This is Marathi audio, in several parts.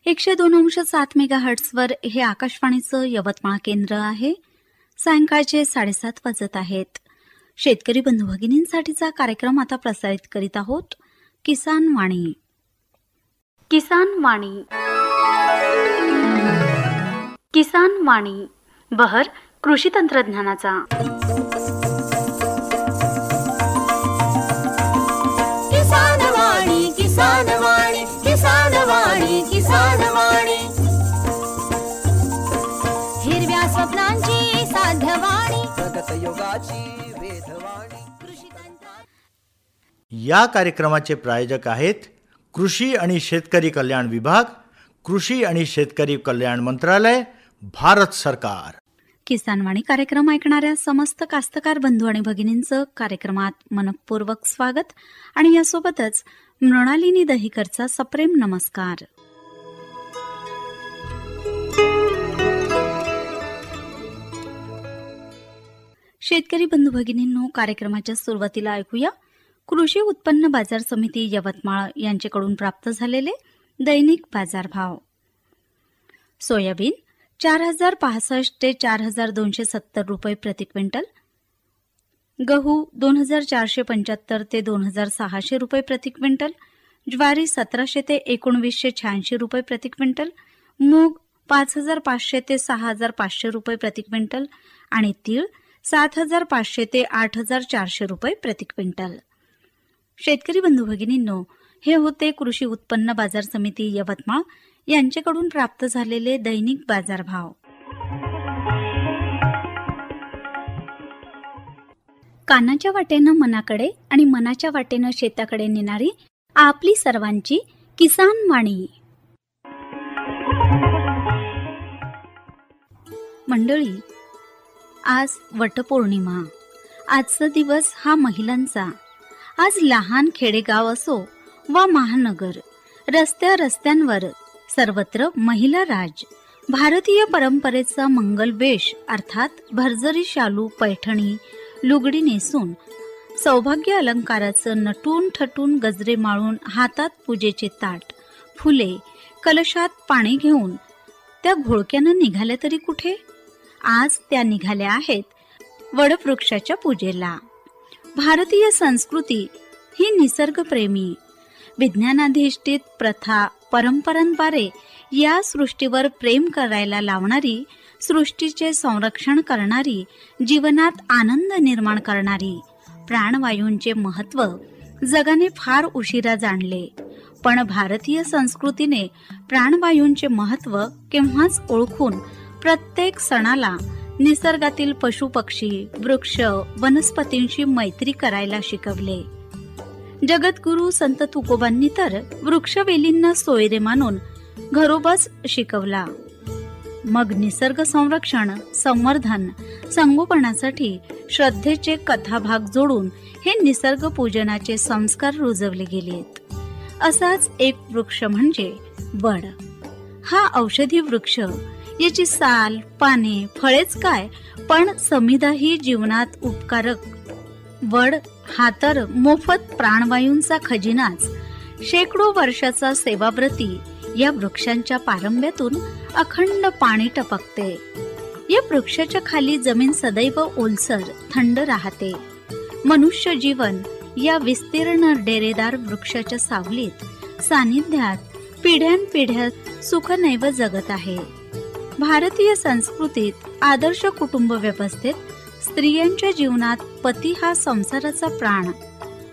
102.7 मेगाहर्ट्झवर हे आकाशवाणीचं यवतमाळ केंद्र आहे. सायंकाळचे 7:30 वाजत आहेत. शेतकरी बंधू भगिनींसाठीचा कार्यक्रम आता प्रसारित करीत आहोत. किसान वाणी. किसान वाणी. किसान वाणी बहर कृषी तंत्रज्ञानाचा. किसान वाणी, किसान वाणी, किसान वाणी, किसान वाणी. हिरव्या स्वप्नांची साध्यवाणी, प्रगत योगाची वेधवाणी. कृषी तंत्र. या कार्यक्रमाचे प्रायोजक आहेत कृषी आणि शेतकरी कल्याण विभाग, कृषी आणि शेतकरी कल्याण मंत्रालय, भारत सरकार. किसानवाणी कार्यक्रम ऐकणाऱ्या समस्त कास्तकार बंधू आणि भगिनींचं कार्यक्रमात मनपूर्वक स्वागत आणि यासोबतच मृणालिनी दहिकरचा सप्रेम नमस्कार. शेतकरी बंधू भगिनींनो, कार्यक्रमाच्या सुरुवातीला ऐकूया कृषी उत्पन्न बाजार समिती यवतमाळ यांच्याकडून प्राप्त झालेले दैनिक बाजारभाव. सोयाबीन 4065 ते 4270 रुपये प्रति क्विंटल, गहू 2475 ते 2600 रुपये प्रति क्विंटल, ज्वारी 1700 ते 1986 रुपये प्रति क्विंटल, मूग 5500 ते 6500 रुपये प्रति क्विंटल आणि तीळ 7500 ते 8400 रुपये प्रति क्विंटल. शेतकरी बंधू भगिनींनो, हे होते कृषी उत्पन्न बाजार समिती यवतमाळ यांच्याकडून प्राप्त झालेले दैनिक बाजारभाव. कानाच्या वाटेनं मनाकडे आणि मनाच्या वाटेनं शेताकडे नेणारी आपली सर्वांची किसान वाणी. मंडळी, आज वटपौर्णिमा. आजचा दिवस हा महिलांचा. आज लहान खेडेगाव असो वा महानगर, रस्त्यांवर सर्वत्र महिला राज. भारतीय परंपरेचा मंगल वेश अर्थात भरजरी शालू, पैठणी, लुगडी नेसून सौभाग्य अलंकाराचं नटून ठटून गजरे माळून हातात पूजेचे ताट, फुले, कलशात पाणी घेऊन त्या घोळक्यानं निघाल्या तरी कुठे. आज त्या निघाल्या आहेत वडवृक्षाच्या पूजेला. भारतीय संस्कृती ही निसर्गप्रेमी, विज्ञानाधिष्ठित प्रथा परंपरांद्वारे या सृष्टीवर प्रेम करायला लावणारी, सृष्टीचे संरक्षण करणारी, जीवनात आनंद निर्माण करणारी. प्राणवायूंचे महत्त्व जगाने फार उशिरा जाणले, पण भारतीय संस्कृतीने प्राणवायूंचे महत्त्व केव्हाच ओळखून प्रत्येक सणाला निसर्गातील पशुपक्षी, वृक्ष, वनस्पतींशी मैत्री करायला शिकवले. जगद्गुरु संत तुकोबांनी तर वृक्षवेलींना सोयरे मानून घरोबस शिकवला. मग निसर्ग संरक्षण, संवर्धन, संगोपनासाठी श्रद्धेचे कथाभाग जोडून हे निसर्ग पूजनाचे संस्कार रुजवले गेलेत. असाच एक वृक्ष म्हणजे वड. हा औषधी वृक्ष. याची साल, पाने, फळेच काय, पण समिधाही जीवनात उपकारक. वड हा तर मोफत प्राणवायूंचा खजिनाच. शेकडो वर्षाचा सेवाव्रती या वृक्षांच्या पारंब्यातून अखंड पाणी टपकते. या वृक्षाच्या खाली जमीन सदैव ओलसर, थंड राहते. मनुष्य जीवन या विस्तीर्ण डेरेदार वृक्षाच्या सावलीत, सानिध्यात पिढ्यानपिढ्या सुखनैव जगत आहे. भारतीय संस्कृतीत आदर्श कुटुंब व्यवस्थेत स्त्रियांच्या जीवनात पती हा संसाराचा प्राण.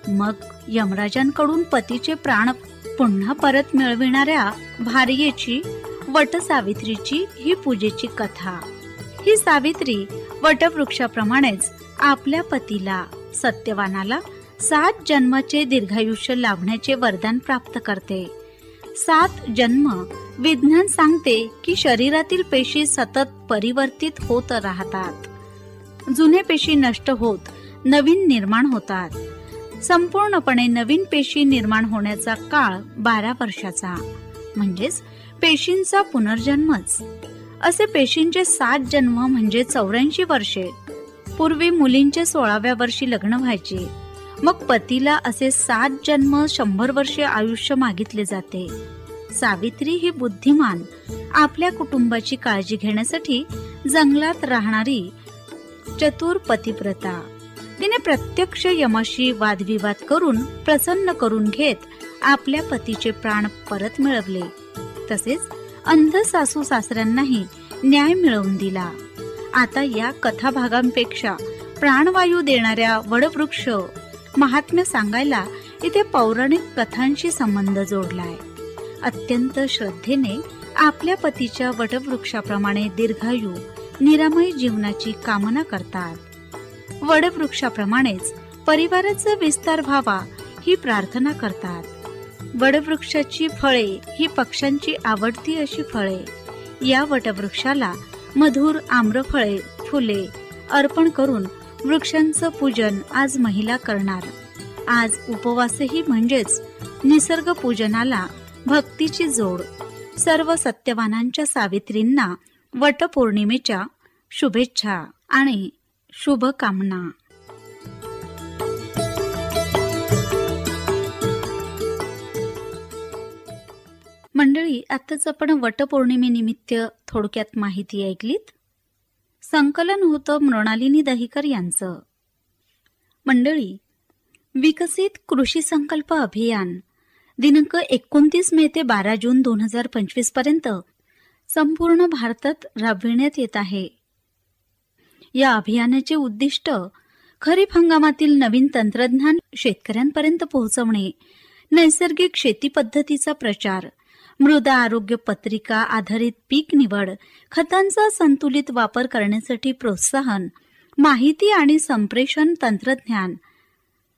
मग यमराजांकडून पतीचे प्राण पुन्हा परत मिळविणाऱ्या भार्येची, वटसावित्रीची ही पूजेची कथा. ही सावित्री वटवृक्षाप्रमाणेच आपल्या पतीला, सत्यवानाला 7 जन्माचे दीर्घायुष्य लाभण्याचे वरदान प्राप्त करते. 7 जन्म विज्ञान सांगते की शरीरातील पेशी सतत परिवर्तित होत राहतात. जुने पेशी नष्ट होत नवीन निर्माण होतात. संपूर्णपणे नवीन पेशी निर्माण होण्याचा काळ 12 वर्षाचा, म्हणजेच पेशींचा पुनर्जन्मच. असे पेशींचे 7 जन्म म्हणजे 84 वर्षे. पूर्वी मुलींचे 16व्या वर्षी लग्न व्हायचे. मग पतीला असे 7 जन्म 100 वर्षे आयुष्य मागितले जाते. सावित्री ही बुद्धिमान आपल्या कुटुंबाची काळजी घेण्यासाठी जंगलात राहणारी चतुर पतिव्रता. तिने प्रत्यक्ष यमाशी वादविवाद करून प्रसन्न करून घेत आपल्या पतीचे प्राण परत मिळवले. तसेच अंध सासू सासऱ्यांनाही न्याय मिळवून दिला. आता या कथाभागांपेक्षा प्राणवायू देणाऱ्या वडवृक्ष महात्म्य सांगायला इथे पौराणिक कथांशी संबंध जोडलाय. अत्यंत श्रद्धेने आपल्या पतीच्या वटवृक्षाप्रमाणे दीर्घायू निरामय जीवनाची कामना करतात. वडवृक्षाप्रमाणेच परिवाराचा विस्तार व्हावा ही प्रार्थना करतात. वडवृक्षाची फळे ही पक्ष्यांची आवडती अशी फळे. या वटवृक्षाला मधुर आम्रफळे फुले अर्पण करून वृक्षांचं पूजन आज महिला करणार. आज उपवासही म्हणजेच निसर्ग पूजनाला भक्तीची जोड. सर्व सत्यवानांच्या सावित्रींना वटपौर्णिमेच्या शुभेच्छा आणि शुभकामना. मंडळी, आताच आपण वटपौर्णिमेनिमित्त थोडक्यात माहिती ऐकलीत. संकलन होतं मृणालिनी दहिकर यांचं. मंडळी, विकसित कृषी संकल्प अभियान दिनांक 29 मे ते 12 जून 2025 पर्यंत संपूर्ण भारतात राबविण्यात येत आहे. या अभियानाचे उद्दिष्ट खरीप हंगामातील नवीन तंत्रज्ञान शेतकऱ्यांपर्यंत पोहोचवणे, नैसर्गिक शेती पद्धतीचा प्रचार, मृदा आरोग्य पत्रिका आधारित पीक निवड, खतांचा संतुलित वापर करण्यासाठी प्रोत्साहन, माहिती आणि संप्रेषण तंत्रज्ञान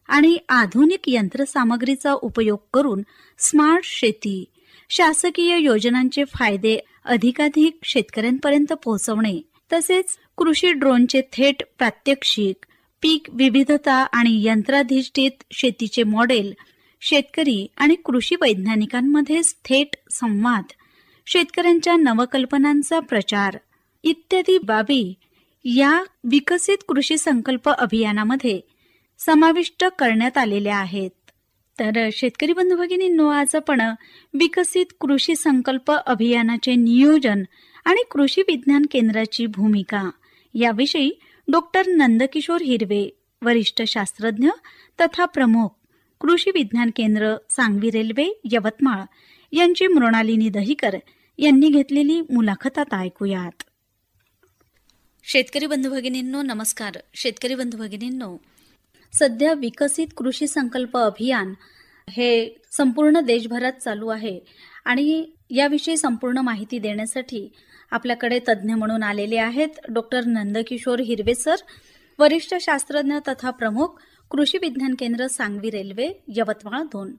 आणि आधुनिक यंत्रसामग्रीचा उपयोग करून स्मार्ट शेती, शासकीय योजनांचे फायदे अधिकाधिक शेतकऱ्यांपर्यंत पोहोचवणे, तसेच कृषी ड्रोनचे थेट प्रात्यक्षिक, पीक विविधता आणि यंत्राधिष्ठित शेतीचे मॉडेल, शेतकरी आणि कृषी वैज्ञानिकांमध्ये थेट संवाद, शेतकऱ्यांच्या नवकल्पनांचा प्रचार इत्यादी बाबी या विकसित कृषी संकल्प अभियानामध्ये समाविष्ट करण्यात आलेल्या आहेत. तर शेतकरी बंधू भगिनींनो, आज आपण विकसित कृषी संकल्प अभियानाचे नियोजन आणि कृषी विज्ञान केंद्राची भूमिका याविषयी डॉक्टर नंदकिशोर हिरवे, वरिष्ठ शास्त्रज्ञ तथा प्रमुख, कृषी विज्ञान केंद्र, सांगवी रेल्वे, यवतमाळ यांची मृणालिनी दहिकर यांनी घेतलेली मुलाखत आता ऐकूयात. शेतकरी बंधू भगिनींनो नमस्कार. शेतकरी बंधू भगिनींनो, सध्या विकसित कृषी संकल्प अभियान हे संपूर्ण देशभरात चालू आहे आणि याविषयी संपूर्ण माहिती देण्यासाठी आपल्याकडे तज्ज्ञ म्हणून आलेले आहेत डॉक्टर नंदकिशोर हिरवे सर, वरिष्ठ शास्त्रज्ञ तथा प्रमुख, कृषी विज्ञान केंद्र, सांगवी रेल्वे, यवतमाळ 2.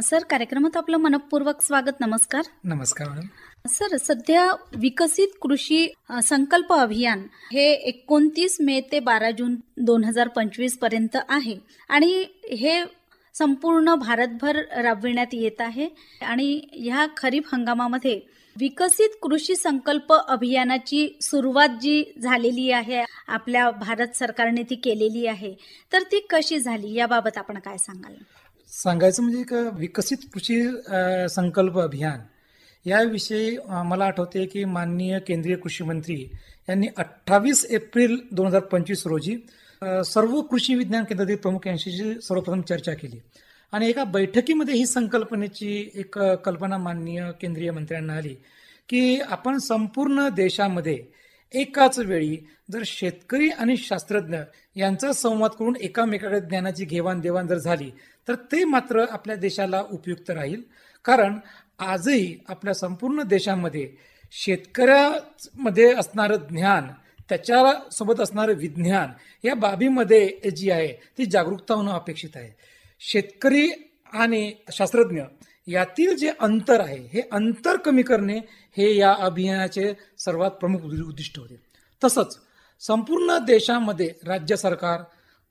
सर, कार्यक्रमात आपलं मनपूर्वक स्वागत. नमस्कार. नमस्कार मॅडम. सर, सध्या विकसित कृषी संकल्प अभियान हे 29 मे ते 12 जून 2025 पर्यंत आहे आणि हे संपूर्ण भारतभर राबविण्यात येत आहे. आणि ह्या खरीप हंगामामध्ये विकसित कृषी संकल्प अभियानाची सुरुवात जी झालेली आहे, आपल्या भारत सरकारने ती केलेली आहे, तर ती कशी झाली याबाबत आपण काय सांगाल? सांगायचं म्हणजे एक विकसित कृषी संकल्प अभियान याविषयी मला आठवते की माननीय केंद्रीय कृषी मंत्री यांनी 28 एप्रिल 2025 रोजी सर्व कृषी विज्ञान केंद्रातील प्रमुख यांच्याशी सर्वप्रथम चर्चा केली आणि एका बैठकीमध्ये ही संकल्पनेची एक कल्पना माननीय केंद्रीय मंत्र्यांना आली की आपण संपूर्ण देशामध्ये एकाच वेळी जर शेतकरी आणि शास्त्रज्ञ यांचा संवाद करून एकामेकाकडे ज्ञानाची घेवाणदेवाण जर झाली तर ते मात्र आपल्या देशाला उपयुक्त राहील. कारण आजही आपल्या संपूर्ण देशामध्ये शेतकऱ्यामध्ये असणारं ज्ञान, त्याच्यासोबत असणारं विज्ञान या बाबीमध्ये जी आहे ती जागरूकता होणं अपेक्षित आहे. शेतकरी आणि शास्त्रज्ञ यातील जे अंतर आहे हे अंतर कमी करणे हे या अभियानाचे सर्वात प्रमुख उद्दिष्ट होते. तसंच संपूर्ण देशामध्ये राज्य सरकार,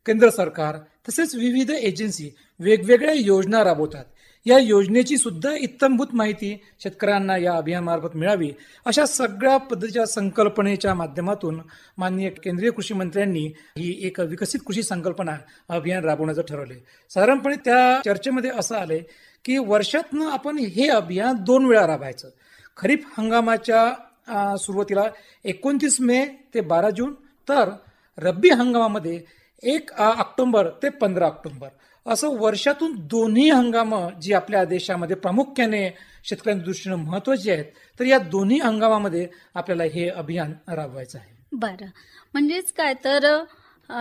केंद्र सरकार तसेच विविध एजन्सी वेगवेगळ्या योजना राबवतात. या योजनेची सुद्धा इत्थंभूत माहिती शेतकऱ्यांना या अभियानामार्फत मिळावी अशा सगळ्या पद्धतीच्या संकल्पनेच्या माध्यमातून माननीय केंद्रीय कृषी मंत्र्यांनी ही एक विकसित कृषी संकल्पना अभियान राबवण्याचं ठरवले. साधारणपणे त्या चर्चेमध्ये असं आलंय की वर्षातनं आपण हे अभियान 2 वेळा राबवायचं. खरीप हंगामाच्या सुरुवातीला 29 मे ते 12 जून, तर रब्बी हंगामामध्ये 1 ऑक्टोबर ते 15 ऑक्टोबर असं वर्षातून दोन्ही हंगामं जी आपल्या देशामध्ये प्रामुख्याने शेतकऱ्यांच्या दृष्टीनं महत्त्वाची आहेत, तर या दोन्ही हंगामामध्ये आपल्याला हे अभियान राबवायचं आहे. बरं, म्हणजेच काय तर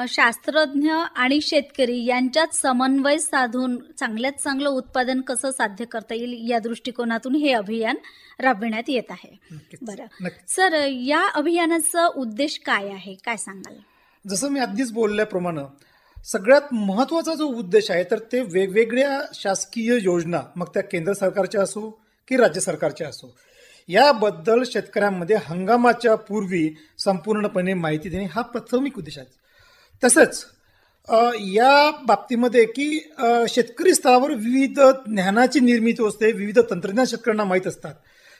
शास्त्रज्ञ आणि शेतकरी यांच्यात समन्वय साधून चांगल्यात चांगलं उत्पादन कसं साध्य करता येईल या दृष्टिकोनातून हे अभियान राबविण्यात येत आहे. नक्कीच. बरं नक्कीच. सर, या अभियानाचा उद्देश काय आहे, काय सांगाल? जसं मी आधीच बोलल्याप्रमाणे सगळ्यात महत्त्वाचा जो उद्देश आहे तर ते वेगवेगळ्या शासकीय योजना, मग त्या केंद्र सरकारच्या असो की राज्य सरकारच्या असो, याबद्दल शेतकऱ्यांमध्ये हंगामाच्या पूर्वी संपूर्णपणे माहिती देणे हा प्राथमिक उद्देश आहे. तसंच या बाबतीमध्ये की शेतकरी स्तरावर विविध ज्ञानाची निर्मिती असते, विविध तंत्रज्ञान शेतकऱ्यांना माहीत असतात,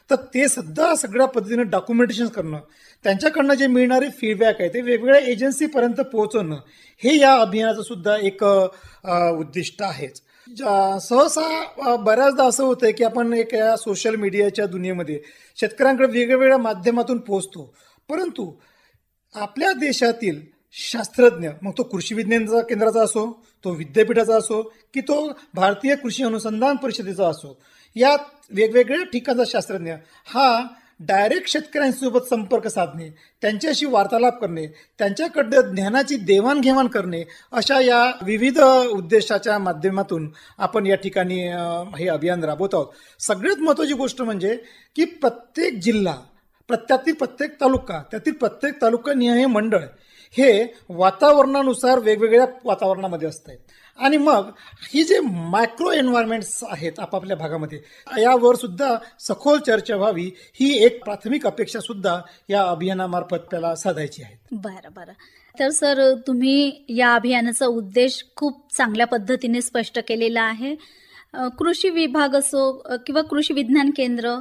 तर ते सुद्धा सगळ्या पद्धतीनं डॉक्युमेंटेशन करणं, त्यांच्याकडनं जे मिळणारे फीडबॅक आहे ते वेगवेगळ्या एजन्सीपर्यंत पोहोचवणं, हे या अभियानाचं सुद्धा एक उद्दिष्ट आहेच. सहसा बऱ्याचदा असं होतं की आपण एक या सोशल मीडियाच्या दुनियेमध्ये शेतकऱ्यांकडे वेगवेगळ्या माध्यमातून पोहोचतो, परंतु आपल्या देशातील शास्त्रज्ञ, मग तो कृषी विज्ञान केंद्राचा असो, तो विद्यापीठाचा असो की तो भारतीय कृषी अनुसंधान परिषदेचा असो, या वेगवेगळ्या ठिकाणचा शास्त्रज्ञ हा डायरेक्ट शेतकऱ्यांसोबत संपर्क साधणे, त्यांच्याशी वार्तालाप करणे, त्यांच्याकडं ज्ञानाची देवाणघेवाण करणे, अशा या विविध उद्देशाच्या माध्यमातून आपण या ठिकाणी हे अभियान राबवत आहोत. सगळ्यात महत्त्वाची गोष्ट म्हणजे की प्रत्येक जिल्हा, त्यातील प्रत्येक तालुका, त्यातील प्रत्येक तालुकानिहाय मंडळ हे वातावरणानुसार वेगवेगळ्या वातावरणामध्ये असत आहेत, आणि मग ही जे मायक्रो एन्व्हायरमेंट्स आहेत आपापल्या भागामध्ये, यावर सुद्धा सखोल चर्चा व्हावी, ही एक प्राथमिक अपेक्षा सुद्धा या अभियानामार्फत आपल्याला साधायची आहे. बरं बरं. तर सर, तुम्ही या अभियानाचा उद्देश खूप चांगल्या पद्धतीने स्पष्ट केलेला आहे. कृषी विभाग असो किंवा कृषी विज्ञान केंद्र,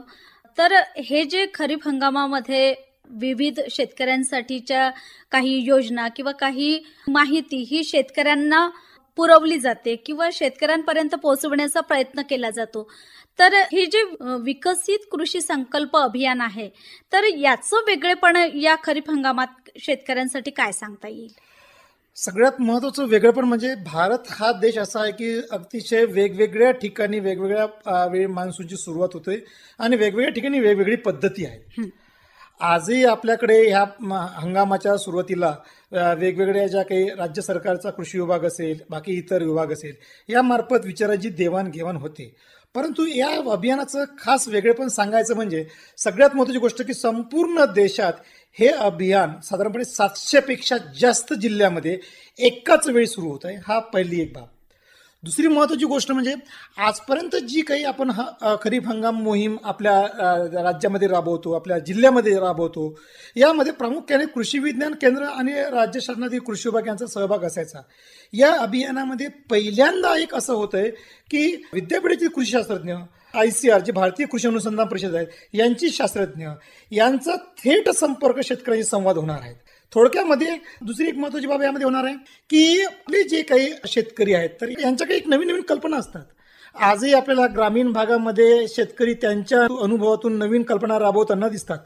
तर हे जे खरीप हंगामामध्ये विविध शेतकऱ्यांसाठीच्या काही योजना किंवा काही माहिती ही शेतकऱ्यांना पुरवली जाते किंवा शेतकऱ्यांपर्यंत पोहोचवण्याचा प्रयत्न केला जातो, तर हे जे विकसित कृषी संकल्प अभियान आहे, तर याचं वेगळेपण या खरीप हंगामात शेतकऱ्यांसाठी काय सांगता येईल? सगळ्यात महत्त्वाचं वेगळेपण म्हणजे भारत हा देश असा आहे की अतिशय वेगवेगळ्या ठिकाणी वेगवेगळ्या वेळी मान्सूनची सुरुवात होते आणि वेगवेगळ्या ठिकाणी वेगवेगळी पद्धती आहे. आजही आपल्याकडे ह्या हंगामाच्या सुरुवातीला वेगवेगळ्या ज्या काही राज्य सरकारचा कृषी विभाग असेल, बाकी इतर विभाग असेल, यामार्फत विचारांची देवाणघेवाण होते. परंतु या अभियानाचं खास वेगळेपण सांगायचं म्हणजे सगळ्यात महत्त्वाची गोष्ट की संपूर्ण देशात हे अभियान साधारणपणे 700पेक्षा जास्त जिल्ह्यामध्ये एकाच वेळी सुरू होत आहे. हा पहिली एक बाब. दुसरी महत्त्वाची गोष्ट म्हणजे आजपर्यंत जी काही आपण खरीप हंगाम मोहीम आपल्या राज्यामध्ये राबवतो, आपल्या जिल्ह्यामध्ये राबवतो, यामध्ये प्रामुख्याने कृषी विज्ञान केंद्र आणि राज्य शासनातील कृषी विभाग यांचा सहभाग असायचा. या अभियानामध्ये पहिल्यांदा एक असं होतंय की विद्यापीठातील कृषी शास्त्रज्ञ, ICR जे भारतीय कृषी अनुसंधान परिषद आहेत, यांची शास्त्रज्ञ यांचा थेट संपर्क शेतकऱ्यांशी संवाद होणार आहेत. थोडक्यामध्ये दुसरी एक महत्त्वाची बाब यामध्ये होणार आहे की आपले जे काही शेतकरी आहेत तर यांच्याकडे एक नवीन नवीन कल्पना असतात. आजही आपल्याला ग्रामीण भागामध्ये शेतकरी त्यांच्या अनुभवातून नवीन कल्पना राबवताना दिसतात,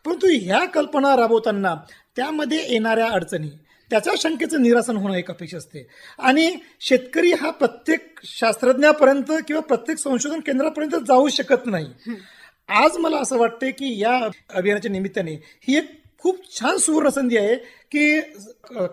परंतु ह्या कल्पना राबवताना त्यामध्ये येणाऱ्या अडचणी, त्याच्या शंकेचं निरासन होणं एक अपेक्षा असते. आणि शेतकरी हा प्रत्येक शास्त्रज्ञापर्यंत किंवा प्रत्येक संशोधन केंद्रापर्यंत जाऊ शकत नाही. आज मला असं वाटते की या अभियानाच्या निमित्ताने ही एक खूप छान सुवर्ण संधी आहे की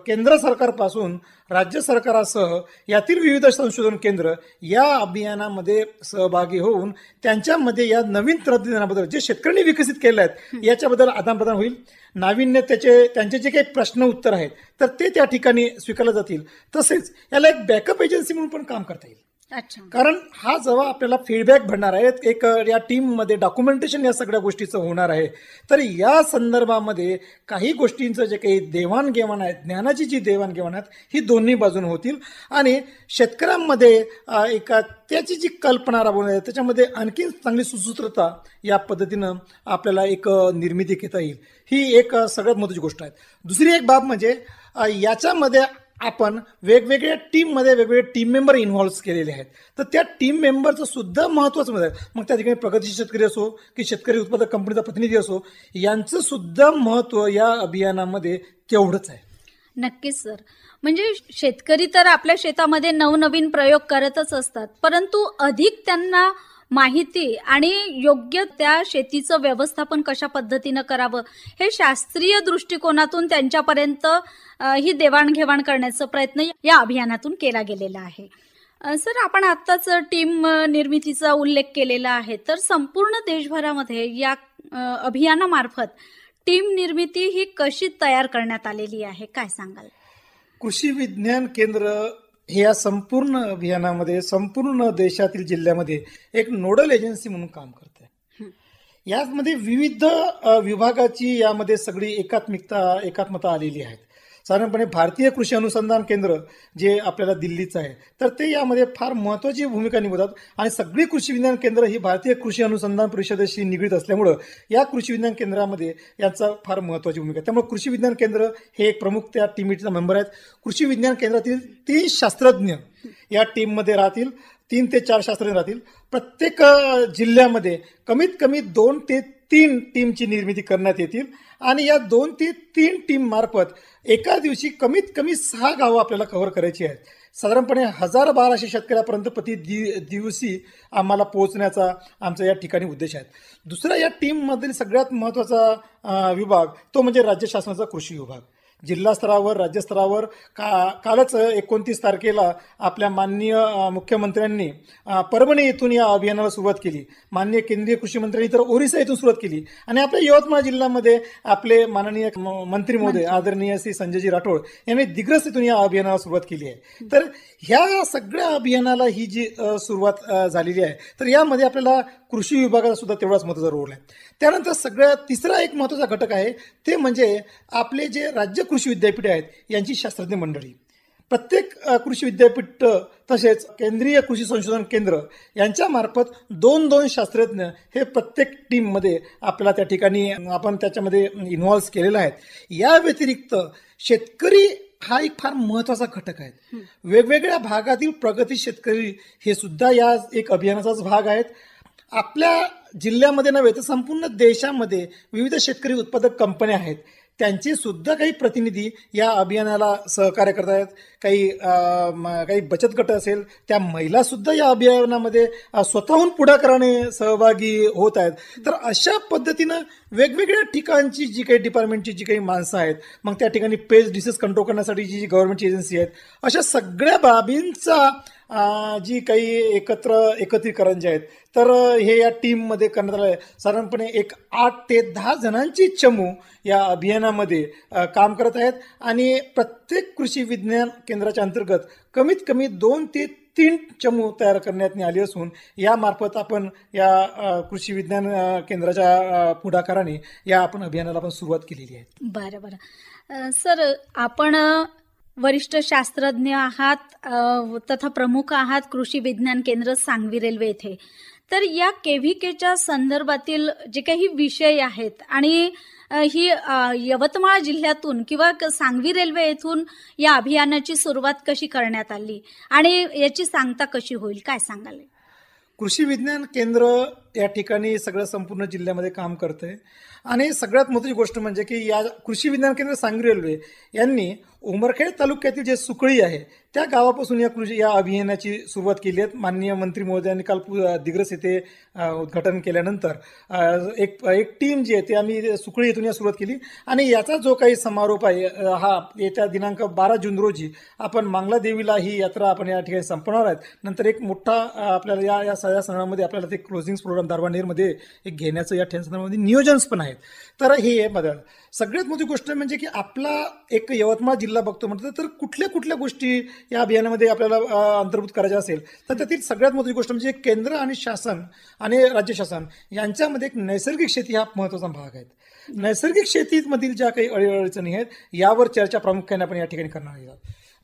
केंद्र सरकारपासून राज्य सरकारासह यातील विविध संशोधन केंद्र या अभियानामध्ये सहभागी होऊन त्यांच्यामध्ये या नवीन तंत्रज्ञानाबद्दल जे शेतकऱ्यांनी विकसित केलं आहेत याच्याबद्दल आदानप्रदान होईल. नाविन्य त्यांचे जे काही प्रश्न उत्तर आहेत तर ते त्या ठिकाणी स्वीकारले जातील. तसेच याला एक बॅकअप एजन्सी म्हणून पण काम करता येईल. अच्छा. कारण हा जेव्हा आपल्याला फीडबॅक भेटणार आहे, एक या टीममध्ये डॉक्युमेंटेशन या सगळ्या गोष्टीचं होणार आहे, तर या संदर्भामध्ये काही गोष्टींचं जे काही देवाणघेवाण आहे, ज्ञानाची जी देवाणघेवाण आहे, ही दोन्ही बाजून होतील आणि शेतकऱ्यांमध्ये त्याची जी कल्पना राबवणार आहे त्याच्यामध्ये आणखी चांगली सुसूत्रता या पद्धतीनं आपल्याला एक निर्मिती घेता येईल. ही एक सगळ्यात महत्त्वाची गोष्ट आहे. दुसरी एक बाब म्हणजे याच्यामध्ये आपण वेगवेगळ्या टीममध्ये वेगवेगळे टीम मेंबर इन्व्हॉल्व्ह केलेले आहेत. तर त्या टीम मेंबरचं सुद्धा महत्त्वाचं मत आहे. मग त्या ठिकाणी प्रगतीशील शेतकरी असो की शेतकरी उत्पादक कंपनीचा प्रतिनिधी असो, यांचं सुद्धा महत्त्व या अभियानामध्ये तेवढंच आहे. नक्कीच सर. म्हणजे शेतकरी तर आपल्या शेतामध्ये नवनवीन प्रयोग करतच असतात, परंतु अधिक त्यांना माहिती आणि योग्य त्या शेतीचं व्यवस्थापन कशा पद्धतीनं करावं हे शास्त्रीय दृष्टिकोनातून त्यांच्यापर्यंत ही देवाणघेवाण करण्याचा प्रयत्न या अभियानातून केला गेलेला आहे. सर, आपण आत्ताच टीम निर्मितीचा उल्लेख केलेला आहे, तर संपूर्ण देशभरामध्ये या अभियानामार्फत टीम निर्मिती ही कशी तयार करण्यात आलेली आहे, काय सांगाल? कृषी विज्ञान केंद्र हे या संपूर्ण अभियानामध्ये संपूर्ण देशातील जिल्ह्यामध्ये एक नोडल एजन्सी म्हणून काम करते. यामध्ये विविध विभागाची यामध्ये सगळी एकात्मता आलेली आहे. साधारणपणे भारतीय कृषी अनुसंधान केंद्र जे आपल्याला दिल्लीचं आहे, तर ते यामध्ये फार महत्त्वाची भूमिका निभावतात. आणि सगळी कृषी विज्ञान केंद्र ही भारतीय कृषी अनुसंधान परिषदेशी निगडीत असल्यामुळं या कृषी विज्ञान केंद्रामध्ये याचा फार महत्त्वाची भूमिका आहे. त्यामुळे कृषी विज्ञान केंद्र हे एक प्रमुख त्या टीमचा मेंबर आहेत. कृषी विज्ञान केंद्रातील 3 शास्त्रज्ञ या टीममध्ये राहतील. 3 ते 4 शास्त्रज्ञ राहतील. प्रत्येक जिल्ह्यामध्ये कमीत कमी 2 ते 3 टीमची निर्मिती करण्यात येतील. आणि या 2 ते 3 टीम मार्फत एका दिवशी कमीत कमी 6 गावं आपल्याला कव्हर करायची आहेत. साधारणपणे 1012 शेतकऱ्यापर्यंत प्रति दिवशी आम्हाला पोहोचण्याचा आमचा या ठिकाणी उद्देश आहे. दुसरा या टीममधील सगळ्यात महत्त्वाचा विभाग तो म्हणजे राज्य शासनाचा कृषी विभाग. जिल्हा स्तरावर राज्यस्तरावर कालच 29 तारखेला आपल्या माननीय मुख्यमंत्र्यांनी परभणी येथून या अभियानाला सुरुवात केली. माननीय केंद्रीय कृषी मंत्र्यांनी तर ओरिसा येथून सुरुवात केली. आणि आपल्या यवतमाळ जिल्ह्यामध्ये आपले माननीय मंत्री महोदय आदरणीय श्री संजयजी राठोड यांनी दिग्रस येथून या अभियानाला सुरुवात केली आहे. तर ह्या सगळ्या अभियानाला ही जी सुरुवात झालेली आहे, तर यामध्ये आपल्याला कृषी विभागाचा सुद्धा तेवढाच महत्त्वाचा रोल आहे. त्यानंतर सगळ्यात तिसरा एक महत्त्वाचा घटक आहे, ते म्हणजे आपले जे राज्य कृषी विद्यापीठे आहेत यांची शास्त्रज्ञ मंडळी. प्रत्येक कृषी विद्यापीठ तसेच केंद्रीय कृषी संशोधन केंद्र यांच्या मार्फत 2-2 शास्त्रज्ञ हे प्रत्येक टीममध्ये आपल्याला त्या ठिकाणी आपण त्याच्यामध्ये इन्व्हॉल्व्ह केलेला आहे. या व्यतिरिक्त शेतकरी हा एक फार महत्त्वाचा घटक आहे. वेगवेगळ्या भागातील प्रगती शेतकरी हे सुद्धा या एक अभियानाचाच भाग आहेत. आपल्या जिल्ह्यामध्ये नव्हे तर संपूर्ण देशामध्ये विविध शेतकरी उत्पादक कंपन्या आहेत. त्यांचे सुद्धा काही प्रतिनिधी या अभियानाला सहकार्य करत आहेत. काही बचत गट असेल त्या महिला सुद्धा या अभियानामध्ये स्वतःहून पुढाकाराने सहभागी होत आहेत. तर अशा पद्धतीनं वेगवेगळ्या ठिकाणची जी काही डिपार्टमेंटची जी काही माणसं आहेत, मग त्या ठिकाणी पेस्ट डिसीज कंट्रोल करण्यासाठी जी गव्हर्नमेंटची एजन्सी आहेत, अशा सगळ्या बाबींचा जी काही एकत्रीकरण जे आहेत, तर हे या टीममध्ये करण्यात आलं आहे. साधारणपणे 8 ते 10 जणांची चमू या अभियानामध्ये काम करत आहेत. आणि प्रत्येक कृषी विज्ञान केंद्राच्या अंतर्गत कमीत कमी 2 ते 3 चमू तयार करण्यात आली असून यामार्फत आपण या कृषी विज्ञान केंद्राच्या पुढाकाराने या आपण अभियानाला आपण सुरुवात केलेली आहे. बरं सर, आपण वरिष्ठ शास्त्रज्ञ आहात तथा प्रमुख आहात कृषी विज्ञान केंद्र सांगवी रेल्वे येथे. तर या केव्हीकेच्या संदर्भातील जे काही विषय आहेत आणि ही यवतमाळ जिल्ह्यातून किंवा सांगवी रेल्वे येथून या अभियानाची सुरुवात कशी करण्यात आली आणि याची सांगता कशी होईल, काय सांगाल? कृषी विज्ञान केंद्र या ठिकाणी सगळं संपूर्ण जिल्ह्यामध्ये काम करतंय. आणि सगळ्यात महत्त्वाची गोष्ट म्हणजे की या कृषी विज्ञान केंद्र सांगवी रेल्वे यांनी उमरखेड तालुक्यातील जे सुकळी आहे त्या गावापासून या अभियानाची सुरुवात केली आहे. माननीय मंत्री महोदयांनी काल दिग्रस येथे उद्घाटन केल्यानंतर एक टीम जी आहे ती आम्ही सुकळी येथून या सुरुवात केली. आणि याचा जो काही समारोप आहे हा येत्या दिनांक 12 जून रोजी आपण मांगला देवीला ही यात्रा आपण या ठिकाणी संपवणार आहेत. नंतर एक मोठा आपल्याला या सगळ्या सणामध्ये आपल्याला ते क्लोजिंग प्रोग्राम दारवानेरमध्ये एक घेण्याचं या संदर्भामध्ये नियोजन्स पण आहेत. तर हे बदल सगळ्यात मोठी गोष्ट म्हणजे की आपला एक यवतमाळ जिल्हा बघतो म्हटलं तर कुठल्या गोष्टी या अभियानामध्ये आपल्याला अंतर्भूत करायच्या असेल तर त्यातील सगळ्यात मोठी गोष्ट म्हणजे केंद्र आणि शासन आणि राज्य शासन यांच्यामध्ये एक नैसर्गिक शेती हा महत्त्वाचा भाग आहे. नैसर्गिक शेतीमधील ज्या काही अडीअडचणी आहेत यावर चर्चा प्रामुख्याने आपण या ठिकाणी करणार आहोत.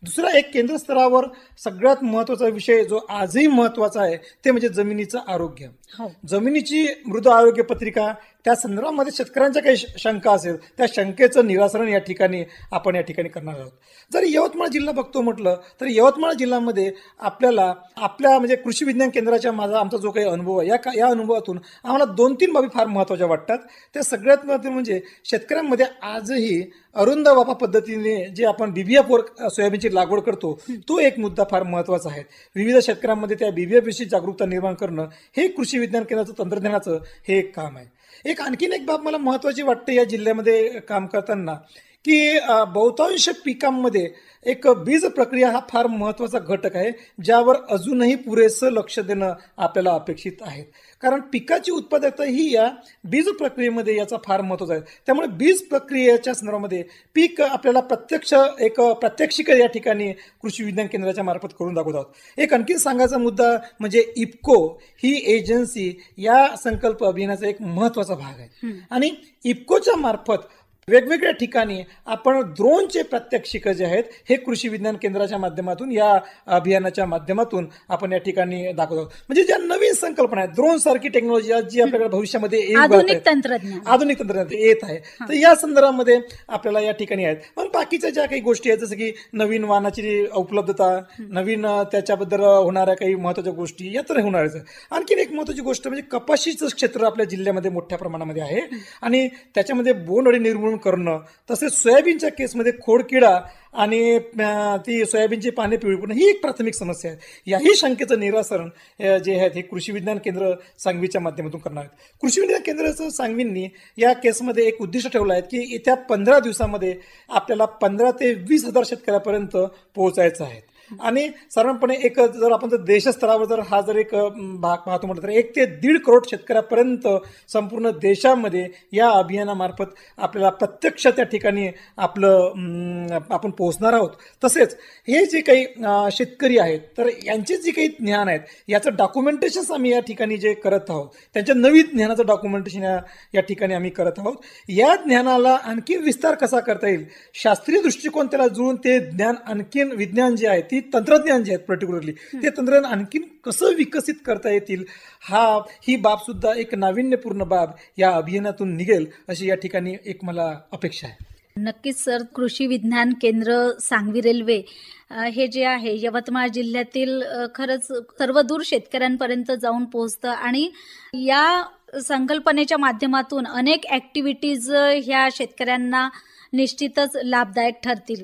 दुसरा एक केंद्र स्तरावर सगळ्यात महत्त्वाचा विषय जो आजही महत्त्वाचा आहे ते म्हणजे जमिनीचं आरोग्य. हो. जमिनीची मृद आरोग्य पत्रिका, त्या संदर्भामध्ये शेतकऱ्यांच्या काही शंका असेल त्या शंकेचं निराकरण या ठिकाणी करणार आहोत. जर यवतमाळ जिल्हा बघतो म्हटलं तर यवतमाळ जिल्ह्यामध्ये आपल्याला आपल्या म्हणजे कृषी विज्ञान केंद्राच्या आमचा जो काही अनुभव आहे या अनुभवातून आम्हाला 2-3 बाबी फार महत्त्वाच्या वाटतात. त्या सगळ्यात महत्त्वाचं म्हणजे शेतकऱ्यांमध्ये आजही अरुंद वाफा पद्धतीने जे आपण BBF वर सोयाबीनची लागवड करतो तो एक मुद्दा फार महत्त्वाचा आहे. विविध शेतकऱ्यांमध्ये त्या BBF विषयी जागरूकता निर्माण करणं हे कृषी विज्ञान केंद्राचं तंत्रज्ञानाचं हे एक काम आहे. आणखीन एक बाब मला महत्त्वाची वाटते या जिल्ह्यामध्ये काम करताना की बहुतांश पिकांमध्ये एक बीज प्रक्रिया हा फार महत्त्वाचा घटक आहे ज्यावर अजूनही पुरेसं लक्ष देणं आपल्याला अपेक्षित आहे. कारण पिकाची उत्पादकता ही या बीज प्रक्रियेमध्ये याचा फार महत्त्वाचा आहे. त्यामुळे बीज प्रक्रियेच्या संदर्भामध्ये पीक आपल्याला प्रात्यक्षिक या ठिकाणी कृषी विज्ञान केंद्राच्या मार्फत करून दाखवत आहोत. एक आणखी सांगायचा मुद्दा म्हणजे इफ्को ही एजन्सी या संकल्प अभियानाचा एक महत्त्वाचा भाग आहे. आणि इफ्कोच्या मार्फत वेगवेगळ्या ठिकाणी आपण ड्रोनचे प्रात्यक्षिक जे आहेत हे कृषी विज्ञान केंद्राच्या माध्यमातून या अभियानाच्या माध्यमातून आपण या ठिकाणी दाखवतो. म्हणजे ज्या नवीन संकल्पना आहेत ड्रोन सारखी टेक्नॉलॉजी जी आपल्याकडे भविष्यामध्ये आधुनिक तंत्रज्ञान येत आहे तर या संदर्भामध्ये आपल्याला या ठिकाणी आहेत. मग बाकीच्या ज्या काही गोष्टी आहेत जसं की नवीन वाहनाची उपलब्धता, नवीन त्याच्याबद्दल होणाऱ्या काही महत्त्वाच्या गोष्टी या तर होणारच. आणखीन एक महत्त्वाची गोष्ट म्हणजे कपाशीचं क्षेत्र आपल्या जिल्ह्यामध्ये मोठ्या प्रमाणामध्ये आहे आणि त्याच्यामध्ये बोंडअळी निर्मूलन करणं, तसेच सोयाबीनच्या केसमध्ये खोडकिडा आणि ती सोयाबीनची पाने पिवळी पडणं ही एक प्राथमिक समस्या आहे. याही शंकेचं निराकरण जे आहे हे कृषी विज्ञान केंद्र सांगवीच्या माध्यमातून करणार आहेत. कृषी विज्ञान केंद्राचं सांगवींनी या केसमध्ये एक उद्दिष्ट ठेवलं आहे की येत्या 15 दिवसामध्ये आपल्याला 15 ते 20 हजार शेतकऱ्यापर्यंत पोहोचायचं आहे. आणि साधारणपणे जर आपण देशस्तरावर जर एक भाग पाहतो म्हटलं तर 1 ते 1.5 करोड शेतकऱ्यापर्यंत संपूर्ण देशामध्ये या अभियानामार्फत आपल्याला प्रत्यक्ष त्या ठिकाणी आपण पोहोचणार आहोत. तसेच हे जे काही शेतकरी आहेत तर यांचे जे काही ज्ञान आहेत याचं डॉक्युमेंटेशन आम्ही या ठिकाणी जे करत आहोत त्यांच्या नवीन ज्ञानाचं डॉक्युमेंटेशन या ठिकाणी आम्ही करत आहोत. या ज्ञानाला आणखी विस्तार कसा करता येईल, शास्त्रीय दृष्टिकोन त्याला जुळून ते ज्ञान आणखीन विज्ञान जे आहे तंत्रज्ञान जे आहेत पर्टिक्युलरली ते तंत्रज्ञान आणखीन कसं विकसित करता येतील ही बाब सुद्धा एक नाविन्यपूर्ण बाब या अभियानातून निघेल अशी या ठिकाणी एक मला अपेक्षा आहे. नक्कीच सर, कृषी विज्ञान केंद्र सांगवी रेल्वे हे जे आहे यवतमाळ जिल्ह्यातील खरंच सर्वदूर शेतकऱ्यांपर्यंत जाऊन पोहोचतं आणि या संकल्पनेच्या माध्यमातून अनेक ॲक्टिव्हिटीज ह्या शेतकऱ्यांना निश्चितच लाभदायक ठरतील.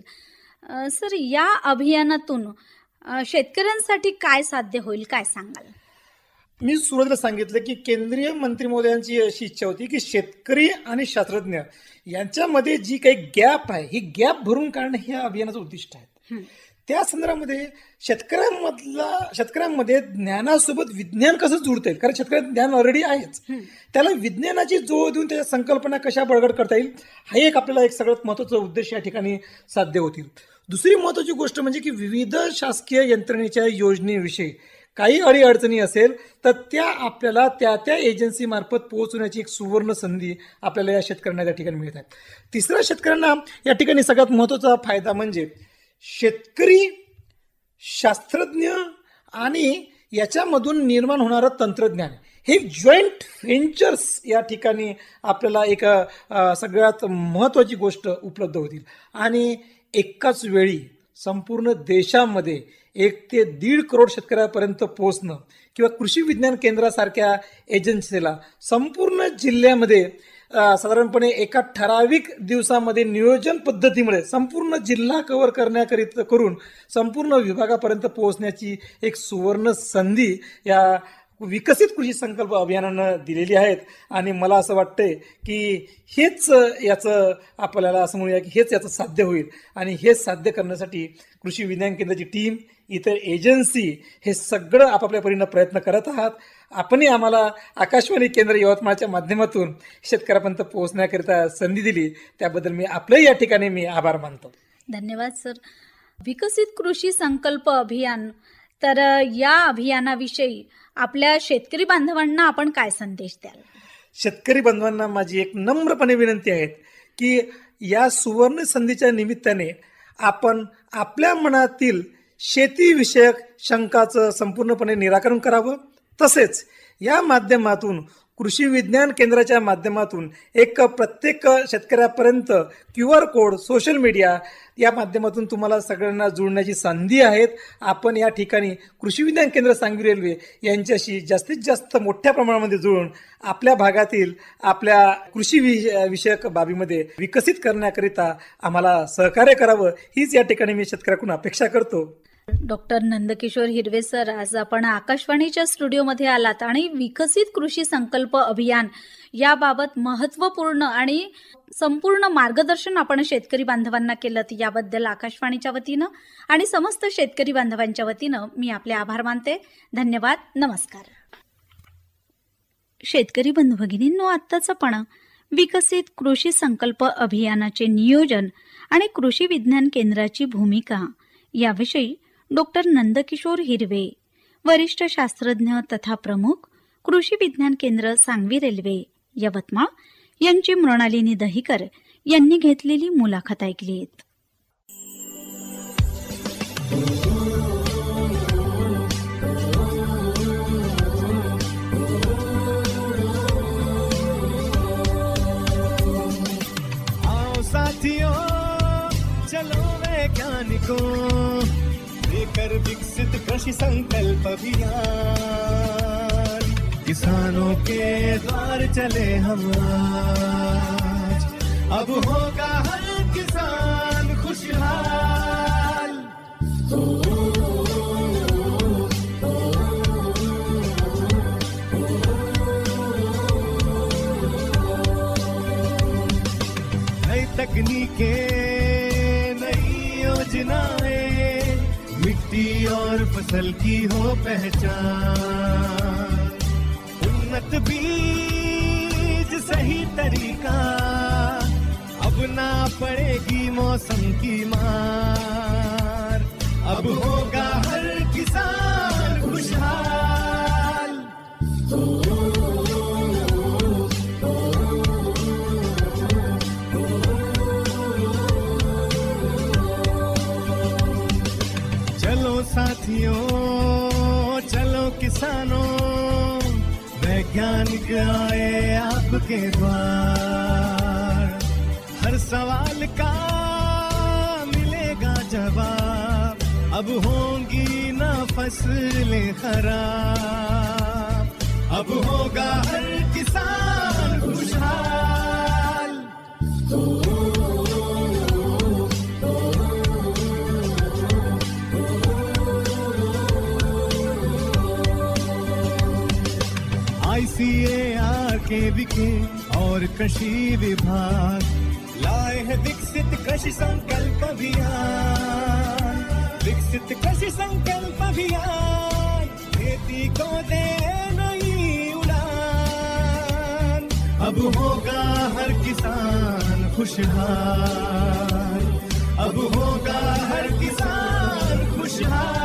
सर, या अभियानातून शेतकऱ्यांसाठी काय साध्य होईल, काय सांगाल? मी सुरुवातीला सांगितलं की केंद्रीय मंत्री महोदयांची अशी इच्छा होती की शेतकरी आणि शास्त्रज्ञ यांच्यामध्ये जी काही गॅप आहे ही गॅप भरून काढणं हे अभियानाचं उद्दिष्ट आहे. त्या संदर्भामध्ये शेतकऱ्यांमध्ये ज्ञानासोबत विज्ञान कसं जुळता येईल, कारण शेतकऱ्यांना ज्ञान ऑलरेडी आहेच, त्याला विज्ञानाची जोड देऊन त्याच्या संकल्पना कशा बळकट करता येईल हा एक आपल्याला एक सगळ्यात महत्त्वाचा उद्देश या ठिकाणी साध्य होतील. दुसरी महत्त्वाची गोष्ट म्हणजे की विविध शासकीय यंत्रणेच्या योजनेविषयी काही अडीअडचणी असेल तर त्या आपल्याला त्या एजन्सी मार्फत पोहोचवण्याची एक सुवर्ण संधी आपल्याला या शेतकऱ्यांना त्या ठिकाणी मिळत आहे. तिसऱ्या शेतकऱ्यांना या ठिकाणी सगळ्यात महत्त्वाचा फायदा म्हणजे शेतकरी, शास्त्रज्ञ आणि याच्यामधून निर्माण होणारं तंत्रज्ञान हे जॉईंट व्हेंचर्स या ठिकाणी आपल्याला एक सगळ्यात महत्त्वाची गोष्ट उपलब्ध होतील. आणि एकाच वेळी संपूर्ण देशामध्ये 1 ते 1.5 करोड शेतकऱ्यापर्यंत पोहोचणं किंवा कृषी विज्ञान केंद्रासारख्या एजन्सीला संपूर्ण जिल्ह्यामध्ये साधारणपणे एका ठराविक दिवसामध्ये नियोजन पद्धतीमुळे संपूर्ण जिल्हा कव्हर करण्याकरिता करून संपूर्ण विभागापर्यंत पोहोचण्याची एक सुवर्ण संधी या विकसित कृषी संकल्प अभियानानं दिलेली आहेत. आणि मला असं वाटतंय की हेच याचं आपल्याला असं म्हणूया की हेच याचं साध्य होईल. आणि हे साध्य करण्यासाठी कृषी विज्ञान केंद्राची टीम, इतर एजन्सी हे सगळं आपापल्या परीनं प्रयत्न करत आहात. आपणही आम्हाला आकाशवाणी केंद्र यवतमाळच्या माध्यमातून शेतकऱ्यापर्यंत पोहोचण्याकरिता संधी दिली त्याबद्दल मी आपलंही या ठिकाणी मी आभार मानतो. धन्यवाद सर. विकसित कृषी संकल्प अभियान, तर या अभियानाविषयी आपल्या शेतकरी बांधवांना आपण काय संदेश द्याल? शेतकरी बांधवांना माझी एक नम्रपणे विनंती आहे की या सुवर्ण संधीच्या निमित्ताने आपण आपल्या मनातील शेतीविषयक शंकाचं संपूर्णपणे निराकरण करावं. तसेच या माध्यमातून कृषी विज्ञान केंद्राच्या माध्यमातून प्रत्येक शेतकऱ्यापर्यंत QR कोड, सोशल मीडिया या माध्यमातून तुम्हाला सगळ्यांना जुळण्याची संधी आहेत. आपण या ठिकाणी कृषी विज्ञान केंद्र सांगवी रेल्वे यांच्याशी जास्तीत जास्त मोठ्या प्रमाणामध्ये जुळून आपल्या भागातील आपल्या कृषी विषयक बाबीमध्ये विकसित करण्याकरिता आम्हाला सहकार्य करावं, हीच या ठिकाणी मी शेतकऱ्याकडून अपेक्षा करतो. डॉक्टर नंदकिशोर हिरवे सर, आज आपण आकाशवाणीच्या स्टुडिओमध्ये आलात आणि विकसित कृषी संकल्प अभियान याबाबत महत्त्वपूर्ण आणि संपूर्ण मार्गदर्शन आपण शेतकरी बांधवांना केलं. याबद्दल आकाशवाणीच्या वतीनं आणि समस्त शेतकरी बांधवांच्या वतीनं मी आपले आभार मानते. धन्यवाद. नमस्कार. शेतकरी बंधू भगिनींनो, आत्ताच आपण विकसित कृषी संकल्प अभियानाचे नियोजन आणि कृषी विज्ञान केंद्राची भूमिका याविषयी डॉक्टर नंदकिशोर हिरवे, वरिष्ठ शास्त्रज्ञ तथा प्रमुख, कृषी विज्ञान केंद्र सांगवी रेल्वे यवतमाळ यांची मृणालिनी दहिकर यांनी घेतलेली मुलाखत ऐकलीत. आओ साथियों, चलो वैज्ञानिकों, लेकर विकसित कृषि संकल्प अभियान, किसानों के द्वार चले हम आज, अब होगा हर किसान खुशहाल. नई तकनीकें, नई योजनाएं, मिट्टी और फसल की हो पहचान, उन्नत बीज सही तरीका, अब ना पड़ेगी मौसम की मार, अब होगा हर किसान खुशहाल. चलो साथियों, चलो किसानों, वैज्ञानिक आए आपके द्वार, हर सवाल का मिलेगा जवाब, अब होंगी ना फसलें खराब, अब होगा हर किसान खुशहाल. ICAR के विके और कृषि विभाग लाए है विकसित कृषि संकल्प अभियान, विकसित कृषि संकल्प अभियान, खेती को दे नई उड़ान, अब होगा हर किसान खुशहाल, अब होगा हर किसान खुशहाल.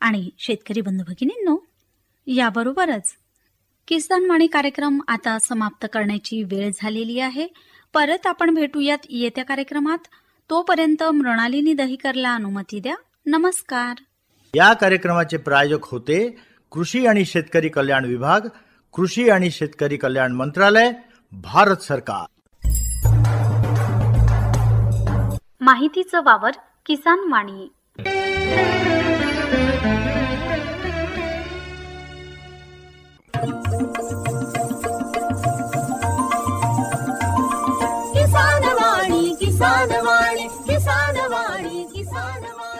आणि शेतकरी बंधू भगिनींनो, याबरोबरच किसान वाणी कार्यक्रम आता समाप्त करण्याची वेळ झालेली आहे. परत आपण भेटूयात येत्या कार्यक्रमात. तोपर्यंत मृणालिनी दहिकरला अनुमती द्या. नमस्कार. या कार्यक्रमाचे प्रायोजक होते कृषी आणि शेतकरी कल्याण विभाग, कृषी आणि शेतकरी कल्याण मंत्रालय, भारत सरकार. माहितीचं वावर किसान वाणी. किसान वाणी, किसान वाणी, किसान वाणी, किसान वाणी.